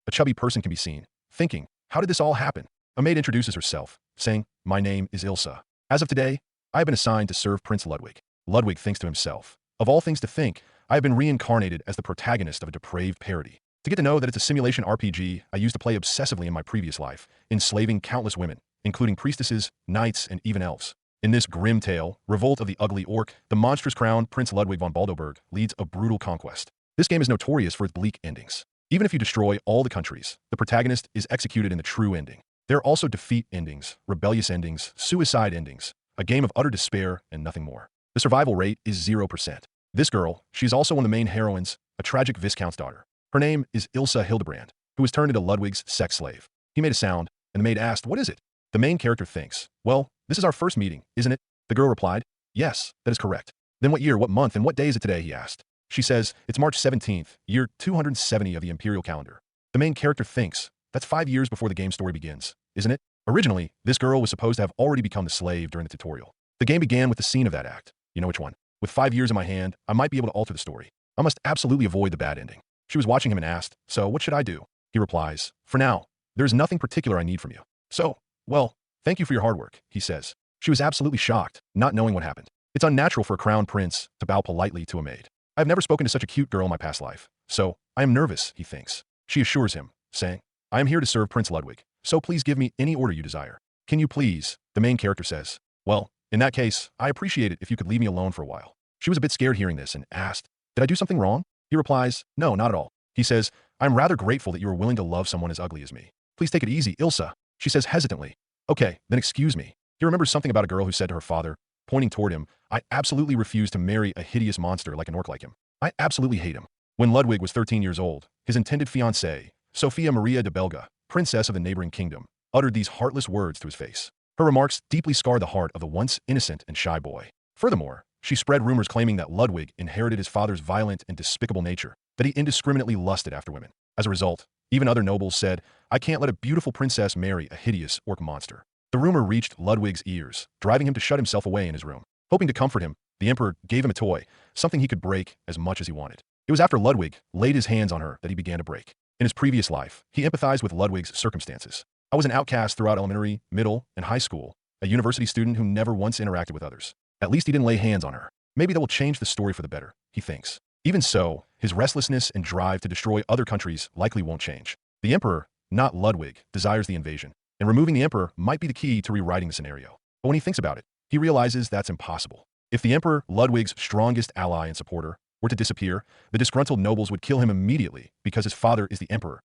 a chubby person can be seen, thinking, how did this all happen? A maid introduces herself, saying, my name is Ilsa. As of today, I have been assigned to serve Prince Ludwig. Ludwig thinks to himself, of all things to think, I have been reincarnated as the protagonist of a depraved parody. To get to know that it's a simulation RPG I used to play obsessively in my previous life, enslaving countless women, including priestesses, knights, and even elves. In this grim tale, Revolt of the Ugly Orc, the monstrous crowned Prince Ludwig von Baldauberg leads a brutal conquest. This game is notorious for its bleak endings. Even if you destroy all the countries, the protagonist is executed in the true ending. There are also defeat endings, rebellious endings, suicide endings, a game of utter despair and nothing more. The survival rate is 0%. This girl, she's also one of the main heroines, a tragic viscount's daughter. Her name is Ilsa Hildebrand, who was turned into Ludwig's sex slave. He made a sound, and the maid asked, what is it? The main character thinks, well, this is our first meeting, isn't it? The girl replied, yes, that is correct. Then what year, what month, and what day is it today, he asked. She says, it's March 17th, year 270 of the imperial calendar. The main character thinks, that's 5 years before the game story begins, isn't it? Originally, this girl was supposed to have already become the slave during the tutorial. The game began with the scene of that act. You know which one? With 5 years in my hand, I might be able to alter the story. I must absolutely avoid the bad ending. She was watching him and asked, so what should I do? He replies, for now, there is nothing particular I need from you. So, well, thank you for your hard work, he says. She was absolutely shocked, not knowing what happened. It's unnatural for a crown prince to bow politely to a maid. I've never spoken to such a cute girl in my past life, so I am nervous, he thinks. She assures him, saying, I am here to serve Prince Ludwig, so please give me any order you desire. Can you please? The main character says, well, in that case, I appreciate it if you could leave me alone for a while. She was a bit scared hearing this and asked, did I do something wrong? He replies, no, not at all. He says, I'm rather grateful that you are willing to love someone as ugly as me. Please take it easy, Ilsa. She says hesitantly, okay, then excuse me. He remembers something about a girl who said to her father, pointing toward him, I absolutely refuse to marry a hideous monster like an orc like him. I absolutely hate him. When Ludwig was 13 years old, his intended fiancée, Sophia Maria de Belga, princess of the neighboring kingdom, uttered these heartless words to his face. Her remarks deeply scarred the heart of the once innocent and shy boy. Furthermore, she spread rumors claiming that Ludwig inherited his father's violent and despicable nature, that he indiscriminately lusted after women. As a result, even other nobles said, I can't let a beautiful princess marry a hideous orc monster. The rumor reached Ludwig's ears, driving him to shut himself away in his room. Hoping to comfort him, the emperor gave him a toy, something he could break as much as he wanted. It was after Ludwig laid his hands on her that he began to break. In his previous life, he empathized with Ludwig's circumstances. I was an outcast throughout elementary, middle, and high school, a university student who never once interacted with others. At least he didn't lay hands on her. Maybe that will change the story for the better, he thinks. Even so, his restlessness and drive to destroy other countries likely won't change. The emperor, not Ludwig, desires the invasion, and removing the emperor might be the key to rewriting the scenario. But when he thinks about it, he realizes that's impossible. If the emperor, Ludwig's strongest ally and supporter, were to disappear, the disgruntled nobles would kill him immediately because his father is the emperor,